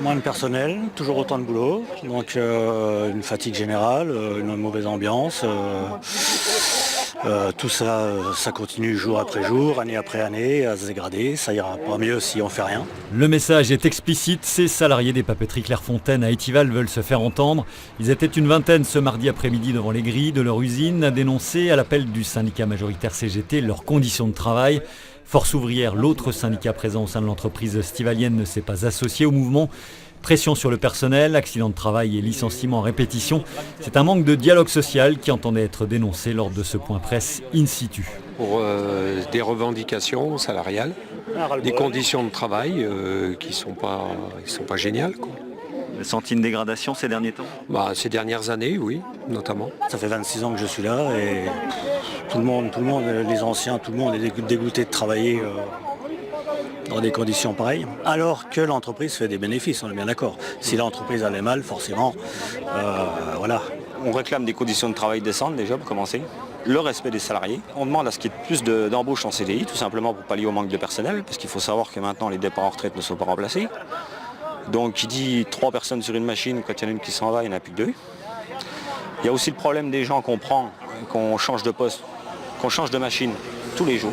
Moins de personnel, toujours autant de boulot, donc une fatigue générale, une mauvaise ambiance. Tout ça, ça continue jour après jour, année après année, à se dégrader. Ça ira pas mieux si on fait rien. Le message est explicite, ces salariés des papeteries Clairefontaine à Étival veulent se faire entendre. Ils étaient une vingtaine ce mardi après-midi devant les grilles de leur usine à dénoncer, à l'appel du syndicat majoritaire CGT, leurs conditions de travail. Force ouvrière, l'autre syndicat présent au sein de l'entreprise stivalienne, ne s'est pas associé au mouvement. Pression sur le personnel, accidents de travail et licenciements à répétition. C'est un manque de dialogue social qui entendait être dénoncé lors de ce point presse in situ. Pour des revendications salariales, des conditions de travail qui sont pas géniales, quoi. Vous avez senti une dégradation ces derniers temps ? Ces dernières années, oui, notamment. Ça fait 26 ans que je suis là et tout le monde, les anciens, tout le monde est dégoûté de travailler dans des conditions pareilles. Alors que l'entreprise fait des bénéfices, on est bien d'accord. Si l'entreprise allait mal, forcément, voilà. On réclame des conditions de travail décentes déjà pour commencer. Le respect des salariés. On demande à ce qu'il y ait plus d'embauches en CDI, tout simplement pour pallier au manque de personnel, parce qu'il faut savoir que maintenant les départs en retraite ne sont pas remplacés. Donc qui dit 3 personnes sur une machine, quand il y en a une qui s'en va, il n'y en a plus que 2. Il y a aussi le problème des gens qu'on prend, qu'on change de poste, qu'on change de machine tous les jours,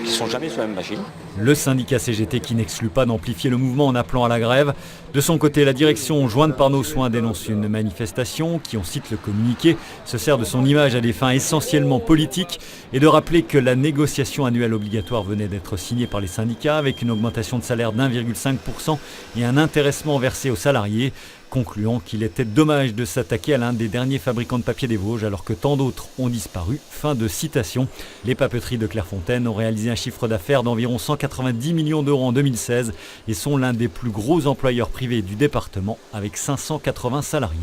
qui ne sont jamais sur la même machine. Le syndicat CGT qui n'exclut pas d'amplifier le mouvement en appelant à la grève. De son côté, la direction, jointe par nos soins, dénonce une manifestation qui, on cite le communiqué, se sert de son image à des fins essentiellement politiques et de rappeler que la négociation annuelle obligatoire venait d'être signée par les syndicats avec une augmentation de salaire d'1,5% et un intéressement versé aux salariés, concluant qu'il était dommage de s'attaquer à l'un des derniers fabricants de papier des Vosges alors que tant d'autres ont disparu. Fin de citation. Les papeteries de Clairefontaine ont réalisé un chiffre d'affaires d'environ 190 millions d'euros en 2016 et sont l'un des plus gros employeurs privés du département avec 580 salariés.